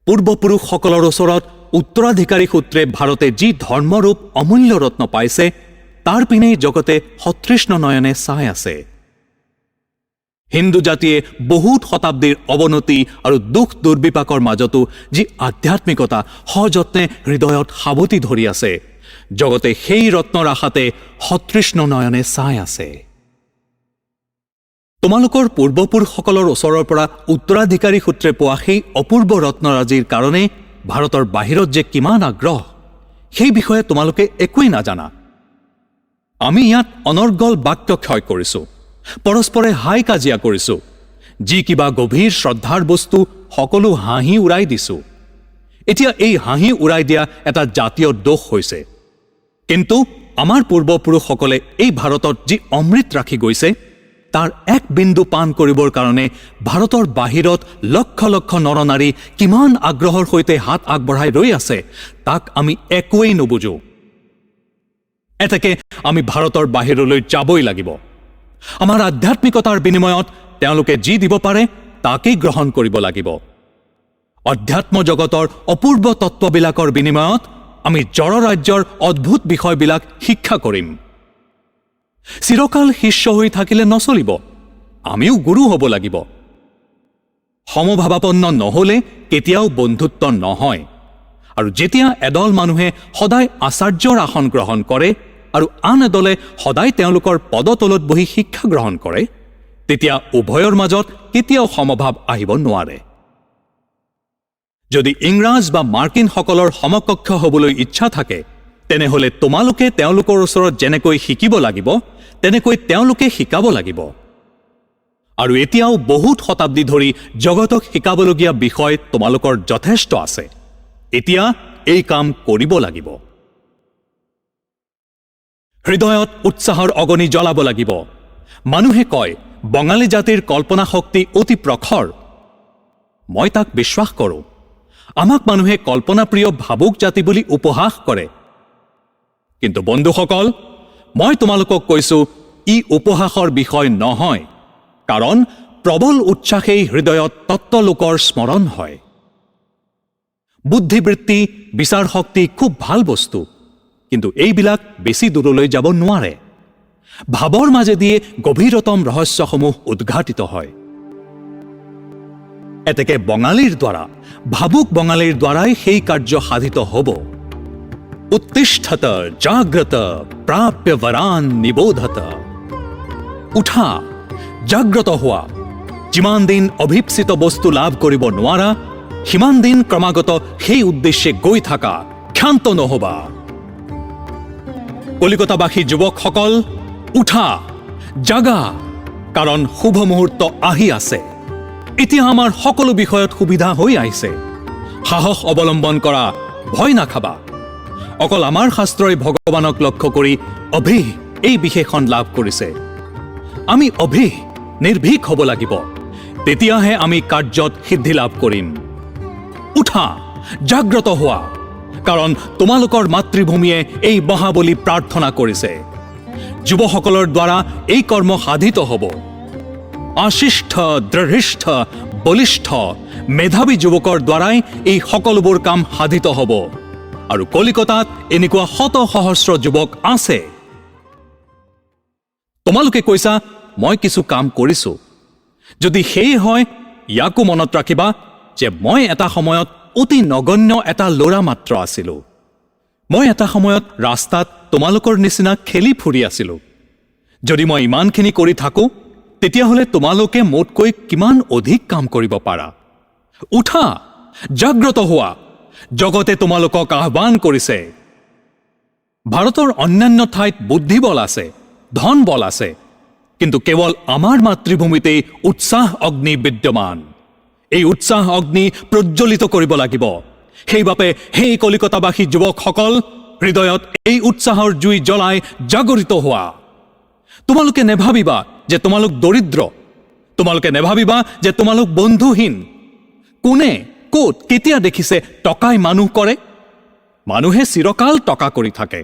পূৰ্বপুৰুষসকলৰ ওচৰত উত্তৰাধিকাৰী সূত্ৰে ভাৰতে যি ধৰ্মৰূপ অমূল্য ৰত্ন পাইছে, তাৰ পিনেই জগতে সতৃষ্ণ নয়নে চাই আছে। হিন্দু জাতিয়ে বহুত শতাব্দীৰ অৱনতি আৰু দুখ দুৰ্বিপাকৰ মাজতো যি আধ্যাত্মিকতা সযত্নে হৃদয়ত সাৱটি ধৰি আছে, জগতে সেই ৰত্নৰ আশাতে সতৃষ্ণ নয়নে চাই আছে। তোমালোকৰ পূৰ্বপুৰুষসকলৰ ওচৰৰ পৰা উত্তৰাধিকাৰী সূত্ৰে পোৱা সেই অপূৰ্ব ৰত্নৰাজিৰ কাৰণে ভাৰতৰ বাহিৰত যে কিমান আগ্ৰহ, সেই বিষয়ে তোমালোকে একোৱেই নাজানা। আমি ইয়াত অনৰ্গল বাক্যক্ষয় কৰিছোঁ, পৰস্পৰে হাই কাজিয়া কৰিছোঁ, যি কিবা গভীৰ শ্ৰদ্ধাৰ বস্তু সকলো হাঁহি উৰাই দিছোঁ। এতিয়া এই হাঁহি উৰাই দিয়া এটা জাতীয় দোষ হৈছে। কিন্তু আমাৰ পূৰ্বপুৰুষসকলে এই ভাৰতত যি অমৃত ৰাখি গৈছে, তাৰ এক বিন্দু পান কৰিবৰ কাৰণে ভাৰতৰ বাহিৰত লক্ষ লক্ষ নৰনাৰী কিমান আগ্ৰহৰ সৈতে হাত আগবঢ়াই ৰৈ আছে, তাক আমি একোৱেই নুবুজো। এতেকে আমি ভাৰতৰ বাহিৰলৈ যাবই লাগিব। আমাৰ আধ্যাত্মিকতাৰ বিনিময়ত তেওঁলোকে যি দিব পাৰে তাকেই গ্ৰহণ কৰিব লাগিব। অধ্যাত্ম জগতৰ অপূৰ্ব তত্ত্ববিলাকৰ বিনিময়ত আমি জড়ৰাজ্যৰ অদ্ভুত বিষয়বিলাক শিক্ষা কৰিম। চিৰকাল শিষ্য হৈ থাকিলে নচলিব, আমিও গুৰু হ'ব লাগিব। সমভাৱাপন্ন নহ'লে কেতিয়াও বন্ধুত্ব নহয়। আৰু যেতিয়া এদল মানুহে সদায় আচাৰ্যৰ আসন গ্ৰহণ কৰে আৰু আন এদলে সদায় তেওঁলোকৰ পদতলত বহি শিক্ষা গ্ৰহণ কৰে, তেতিয়া উভয়ৰ মাজত কেতিয়াও সমভাৱ আহিব নোৱাৰে। যদি ইংৰাজ বা মাৰ্কিনসকলৰ সমকক্ষ হ'বলৈ ইচ্ছা থাকে, তেনেহ'লে তোমালোকে তেওঁলোকৰ ওচৰত যেনেকৈ শিকিব লাগিব, তেনেকৈ তেওঁলোকে শিকাব লাগিব। আৰু এতিয়াও বহুত শতাব্দী ধৰি জগতক শিকাবলগীয়া বিষয় তোমালোকৰ যথেষ্ট আছে। এতিয়া এই কাম কৰিব লাগিব। হৃদয়ত উৎসাহৰ অগ্নি জ্বলাব লাগিব। মানুহে কয় বঙালী জাতিৰ কল্পনা শক্তি অতি প্ৰখৰ। মই তাক বিশ্বাস কৰোঁ। আমাক মানুহে কল্পনাপ্ৰিয় ভাবুক জাতি বুলি উপহাস কৰে। কিন্তু বন্ধুসকল, মই তোমালোকক কৈছোঁ, ই উপহাসৰ বিষয় নহয়, কাৰণ প্ৰবল উচ্ছ্বাসেই হৃদয়ত তত্ত্বলোকৰ স্মৰণ হয়। বুদ্ধিবৃত্তি, বিচাৰ শক্তি খুব ভাল বস্তু, কিন্তু এইবিলাক বেছি দূৰলৈ যাব নোৱাৰে। ভাৱৰ মাজেদিয়ে গভীৰতম ৰহস্যসমূহ উদ্ঘাটিত হয়। এতেকে বঙালীৰ দ্বাৰা, ভাবুক বঙালীৰ দ্বাৰাই সেই কাৰ্য সাধিত হ'ব। উত্তিষ্ঠত জাগ্ৰত প্ৰাপ্য বৰান নিবোধত। উঠা, জাগ্ৰত হোৱা। যিমান দিন অভিপ্সিত বস্তু লাভ কৰিব নোৱাৰা, সিমান দিন ক্ৰমাগত সেই উদ্দেশ্যে গৈ থাকা, ক্ষান্ত নহবা। কলিকতাবাসী যুৱকসকল, উঠা, জাগা, কাৰণ শুভ মুহূৰ্ত আহি আছে। এতিয়া আমাৰ সকলো বিষয়ত সুবিধা হৈ আহিছে। সাহস অৱলম্বন কৰা, ভয় নাখাবা। অকল আমাৰ শাস্ত্ৰই ভগৱানক লক্ষ্য কৰি অভীহ এই বিশেষণ লাভ কৰিছে। আমি অভীহ, নিৰ্ভীক হ'ব লাগিব, তেতিয়াহে আমি কাৰ্যত সিদ্ধি লাভ কৰিম। উঠা, জাগ্ৰত হোৱা, কাৰণ তোমালোকৰ মাতৃভূমিয়ে এই মহাবলী প্ৰাৰ্থনা কৰিছে। যুৱসকলৰ দ্বাৰা এই কৰ্ম সাধিত হ'ব। আশিষ্ঠ, দৃঢ়িষ্ঠ, বলিষ্ঠ মেধাৱী যুৱকৰ দ্বাৰাই এই সকলোবোৰ কাম সাধিত হ'ব আৰু কলিকতাত এনেকুৱা শত সহস্ৰ যুৱক আছে। তোমালোকে কৈছা মই কিছু কাম কৰিছো। যদি সেই হয়, ইয়াকো মনত ৰাখিবা যে মই এটা সময়ত অতি নগণ্য এটা ল'ৰা মাত্ৰ আছিলো। মই এটা সময়ত ৰাস্তাত তোমালোকৰ নিচিনা খেলি ফুৰি আছিলো। যদি মই ইমানখিনি কৰি থাকো, তেতিয়াহ'লে তোমালোকে মোতকৈ কিমান অধিক কাম কৰিব পাৰা। উঠা, জাগ্ৰত হোৱা, জগতে তোমালোকক আহ্বান কৰিছে। ভাৰতৰ অন্যান্য ঠাইত বুদ্ধিবল আছে, ধন বল আছে, কিন্তু কেৱল আমাৰ মাতৃভূমিতেই উৎসাহ অগ্নি বিদ্যমান। এই উৎসাহ অগ্নি প্ৰজ্বলিত কৰিব লাগিব। সেইবাবে সেই কলিকতাবাসী যুৱকসকল, হৃদয়ত এই উৎসাহৰ জুই জ্বলাই জাগৰিত হোৱা। তোমালোকে নেভাবিবা যে তোমালোক দৰিদ্ৰ। তোমালোকে নেভাবিবা যে তোমালোক বন্ধুহীন। কোনে, ক'ত, কেতিয়া দেখিছে টকাই মানুহ কৰে? মানুহে চিৰকাল টকা কৰি থাকে।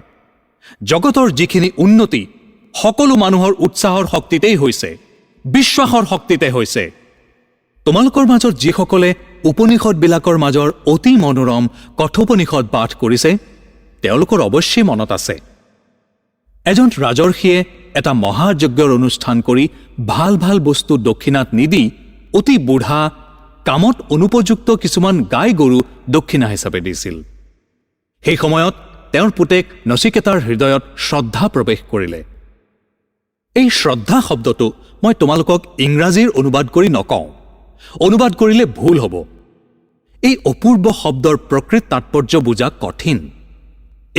জগতৰ যিখিনি উন্নতি সকলো মানুহৰ উৎসাহৰ শক্তিতেই হৈছে, বিশ্বাসৰ শক্তিতে হৈছে। তোমালোকৰ মাজত যিসকলে উপনিষদবিলাকৰ মাজৰ অতি মনোৰম কথোপনিষদ পাঠ কৰিছে, তেওঁলোকৰ অৱশ্যেই মনত আছে, এজন ৰাজৰ্ষিয়ে এটা মহাযজ্ঞৰ অনুষ্ঠান কৰি ভাল ভাল বস্তু দক্ষিণাত নিদি অতি বুঢ়া, কামত অনুপযুক্ত কিছুমান গাই গৰু দক্ষিণা হিচাপে দিছিল। সেই সময়ত তেওঁৰ পুতেক নচিকেতাৰ হৃদয়ত শ্ৰদ্ধা প্ৰৱেশ কৰিলে। এই শ্ৰদ্ধা শব্দটো মই তোমালোকক ইংৰাজীৰ অনুবাদ কৰি নকওঁ। অনুবাদ কৰিলে ভুল হ'ব। এই অপূৰ্ব শব্দৰ প্ৰকৃত তাৎপৰ্য বুজা কঠিন।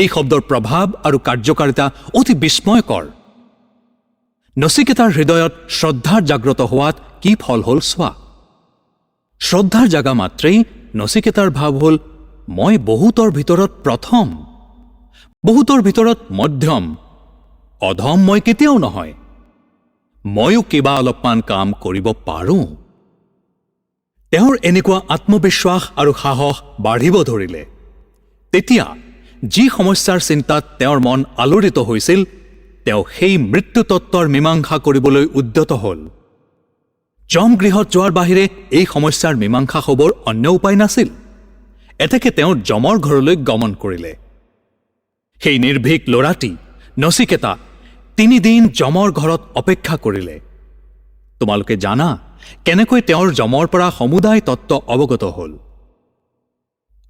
এই শব্দৰ প্ৰভাৱ আৰু কাৰ্যকাৰিতা অতি বিস্ময়কৰ। নচিকেতাৰ হৃদয়ত শ্ৰদ্ধাৰ জাগ্ৰত হোৱাত কি ফল হ'ল চোৱা। শ্ৰদ্ধাৰ জাগা মাত্ৰেই নচিকেতাৰ ভাৱ হ'ল, মই বহুতৰ ভিতৰত প্ৰথম, বহুতৰ ভিতৰত মধ্যম, অধম মই কেতিয়াও নহয়। ময়ো কিবা অলপমান কাম কৰিব পাৰোঁ। তেওঁৰ এনেকুৱা আত্মবিশ্বাস আৰু সাহস বাঢ়িব ধৰিলে। তেতিয়া যি সমস্যাৰ চিন্তাত তেওঁৰ মন আলোড়িত হৈছিল, তেওঁ সেই মৃত্যুতত্বৰ মীমাংসা কৰিবলৈ উদ্যত হ'ল। যমগৃহত যোৱাৰ বাহিৰে এই সমস্যাৰ মীমাংসা হ'বৰ অন্য উপায় নাছিল। এতেকে তেওঁ যমৰ ঘৰলৈ গমন কৰিলে। সেই নিৰ্ভীক ল'ৰাটি নচিকেতা 3 দিন যমৰ ঘৰত অপেক্ষা কৰিলে। তোমালোকে জানা কেনেকৈ তেওঁৰ যমৰ পৰা সমুদায় তত্ত্ব অৱগত হ'ল।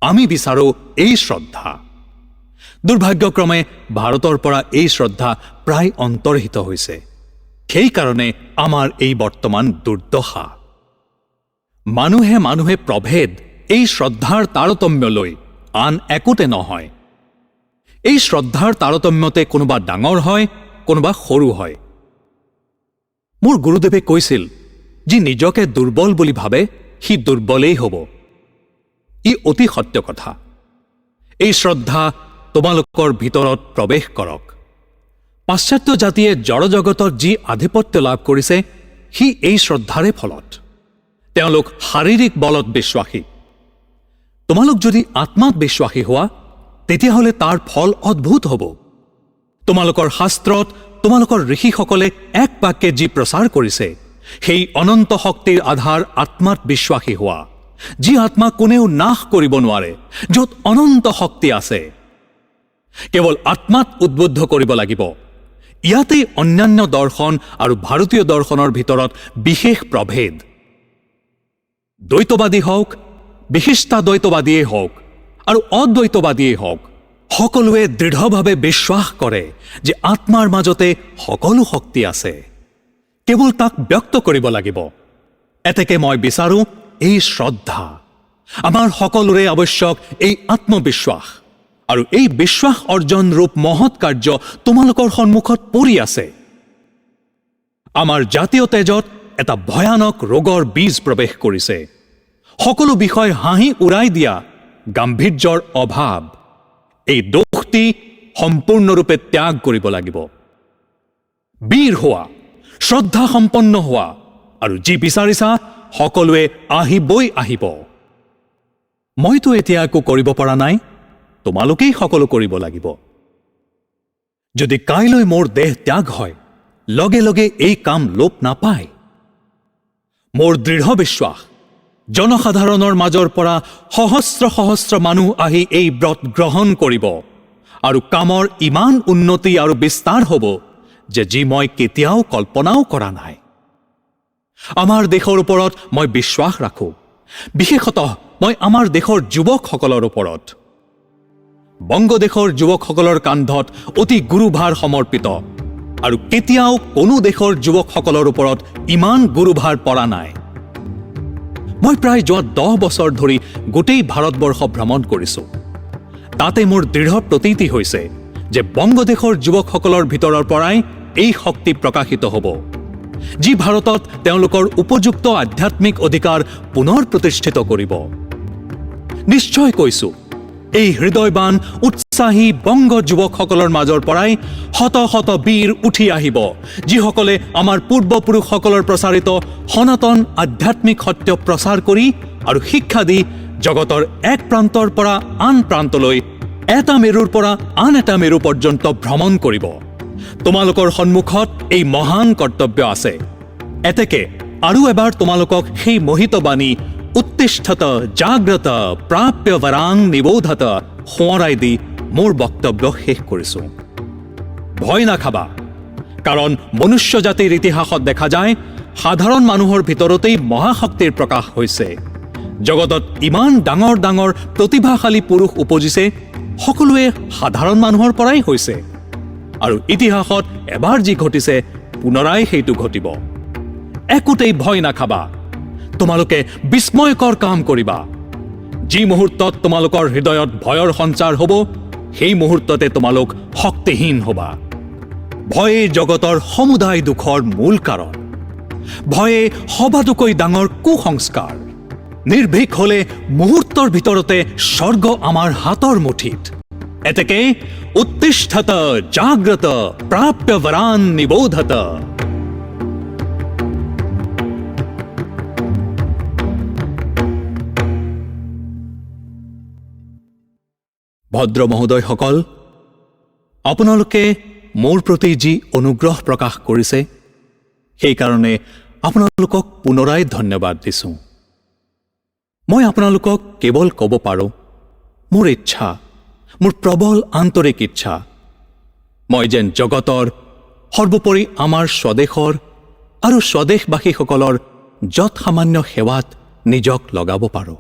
আমি বিচাৰো এই শ্ৰদ্ধা। দুৰ্ভাগ্যক্ৰমে ভাৰতৰ পৰা এই শ্ৰদ্ধা প্ৰায় অন্তৰ্হিত হৈছে। সেইকাৰণে আমাৰ এই বৰ্তমান দুৰ্দশা। মানুহে মানুহে প্ৰভেদ এই শ্ৰদ্ধাৰ তাৰতম্যলৈ আন একোতে নহয়। এই শ্ৰদ্ধাৰ তাৰতম্যতে কোনোবা ডাঙৰ হয়, কোনোবা সৰু হয়। মোৰ গুৰুদেৱে কৈছিল, যি নিজকে দুৰ্বল বুলি ভাবে সি দুৰ্বলেই হ'ব। ই অতি সত্য কথা। এই শ্ৰদ্ধা তোমালোকৰ ভিতৰত প্ৰৱেশ কৰক। পাশ্চাত্য জাতিয়ে জড়জগতত যি আধিপত্য লাভ কৰিছে, সি এই শ্ৰদ্ধাৰে ফলত। তেওঁলোক শাৰীৰিক বলত বিশ্বাসী। তোমালোক যদি আত্মাত বিশ্বাসী হোৱা, তেতিয়াহ'লে তাৰ ফল অদ্ভুত হ'ব। তোমালোকৰ শাস্ত্ৰত তোমালোকৰ ঋষিসকলে এক বাক্যে যি প্ৰচাৰ কৰিছে, সেই অনন্ত শক্তিৰ আধাৰ আত্মাত বিশ্বাসী হোৱা, যি আত্মা কোনেও নাশ কৰিব নোৱাৰে, য'ত অনন্ত শক্তি আছে। কেৱল আত্মাত উদ্বুদ্ধ কৰিব লাগিব। ইয়াতেই অন্যান্য দৰ্শন আৰু ভাৰতীয় দৰ্শনৰ ভিতৰত বিশেষ প্ৰভেদ। দ্বৈতবাদী হওক, বিশিষ্টাদ্বৈতবাদীয়ে হওক আৰু অদ্বৈতবাদীয়ে হওক, সকলোৱে দৃঢ়ভাৱে বিশ্বাস কৰে যে আত্মাৰ মাজতে সকলো শক্তি আছে। কেৱল তাক ব্যক্ত কৰিব লাগিব। এতেকে মই বিচাৰো এই শ্ৰদ্ধা। আমাৰ সকলোৰে আৱশ্যক এই আত্মবিশ্বাস, আৰু এই বিশ্বাস অৰ্জন ৰূপ মহৎ কাৰ্য তোমালোকৰ সন্মুখত পৰি আছে। আমাৰ জাতীয় তেজত এটা ভয়ানক ৰোগৰ বীজ প্ৰৱেশ কৰিছে। সকলো বিষয় হাঁহি উৰাই দিয়া গাম্ভীৰ্যৰ অভাৱ। এই দোষটি সম্পূৰ্ণৰূপে ত্যাগ কৰিব লাগিব। বীৰ হোৱা, শ্ৰদ্ধা সম্পন্ন হোৱা, আৰু যি বিচাৰিছা সকলোৱে আহিবই আহিব। মইতো এতিয়া একো কৰিব পৰা নাই, তোমালোকেই সকলো কৰিব লাগিব। যদি কাইলৈ মোৰ দেহ ত্যাগ হয়, লগে লগে এই কাম লোপ নাপায়। মোৰ দৃঢ় বিশ্বাস জনসাধাৰণৰ মাজৰ পৰা সহস্ৰ সহস্ৰ মানুহ আহি এই ব্ৰত গ্ৰহণ কৰিব আৰু কামৰ ইমান উন্নতি আৰু বিস্তাৰ হ'ব যে যি মই কেতিয়াও কল্পনাও কৰা নাই। আমাৰ দেশৰ ওপৰত মই বিশ্বাস ৰাখোঁ, বিশেষতঃ মই আমাৰ দেশৰ যুৱকসকলৰ ওপৰত। বংগদেশৰ যুৱকসকলৰ কান্ধত অতি গুৰুভাৰ সমৰ্পিত আৰু কেতিয়াও কোনো দেশৰ যুৱকসকলৰ ওপৰত ইমান গুৰুভাৰ পৰা নাই। মই প্ৰায় যোৱা 10 বছৰ ধৰি গোটেই ভাৰতবৰ্ষ ভ্ৰমণ কৰিছোঁ। তাতে মোৰ দৃঢ় প্ৰতীতি হৈছে যে বংগদেশৰ যুৱকসকলৰ ভিতৰৰ পৰাই এই শক্তি প্ৰকাশিত হ'ব, যি ভাৰতত তেওঁলোকৰ উপযুক্ত আধ্যাত্মিক অধিকাৰ পুনৰ প্ৰতিষ্ঠিত কৰিব। নিশ্চয় কৈছোঁ, এই হৃদয়বান উৎসাহী বংগ যুৱকসকলৰ মাজৰ পৰাই শত শত বীৰ উঠি আহিব, যিসকলে আমাৰ পূৰ্বপুৰুষসকলৰ প্ৰচাৰিত সনাতন আধ্যাত্মিক সত্য প্ৰচাৰ কৰি আৰু শিক্ষা দি জগতৰ এক প্ৰান্তৰ পৰা আন প্ৰান্তলৈ, এটা মেৰুৰ পৰা আন এটা মেৰু পৰ্যন্ত ভ্ৰমণ কৰিব। তোমালোকৰ সন্মুখত এই মহান কৰ্তব্য আছে। এতেকে আৰু এবাৰ তোমালোকক সেই মোহিত বাণী উত্তিষ্ঠত জাগ্ৰত প্ৰাপ্য বৰাং নিবোধত সোঁৱৰাই দি মোৰ বক্তব্য শেষ কৰিছোঁ। ভয় নাখাবা, কাৰণ মনুষ্য জাতিৰ ইতিহাসত দেখা যায় সাধাৰণ মানুহৰ ভিতৰতেই মহাশক্তিৰ প্ৰকাশ হৈছে। জগতত ইমান ডাঙৰ ডাঙৰ প্ৰতিভাশালী পুৰুষ উপজিছে, সকলোৱে সাধাৰণ মানুহৰ পৰাই হৈছে। আৰু ইতিহাসত এবাৰ যি ঘটিছে পুনৰাই সেইটো ঘটিব। একোতেই ভয় নাখাবা, তোমালোকে বিস্ময়কৰ কাম কৰিবা। যি মুহূৰ্তত তোমালোকৰ হৃদয়ত ভয়ৰ সঞ্চাৰ হ'ব, সেই মুহূৰ্ততে তোমালোক শক্তিহীন হ'বা। ভয়ে জগতৰ সমুদায় দুখৰ মূল কাৰণ। ভয়ে সবাতোকৈ ডাঙৰ কুসংস্কাৰ। নিৰ্ভীক হ'লে মুহূৰ্তৰ ভিতৰতে স্বৰ্গ আমাৰ হাতৰ মুঠিত। এতেকে উত্তিষ্ঠত জাগ্ৰত প্ৰাপ্য বৰান নিবোধত। ভদ্ৰ মহোদয়সকল, আপোনালোকে মোৰ প্ৰতি যি অনুগ্ৰহ প্ৰকাশ কৰিছে, সেইকাৰণে আপোনালোকক পুনৰাই ধন্যবাদ দিছোঁ। মই আপোনালোকক কেৱল ক'ব পাৰোঁ, মোৰ ইচ্ছা, মোৰ প্ৰবল আন্তৰিক ইচ্ছা, মই যেন জগতৰ, সৰ্বোপৰি আমাৰ স্বদেশৰ আৰু স্বদেশবাসীসকলৰ যৎসামান্য সেৱাত নিজক লগাব পাৰোঁ।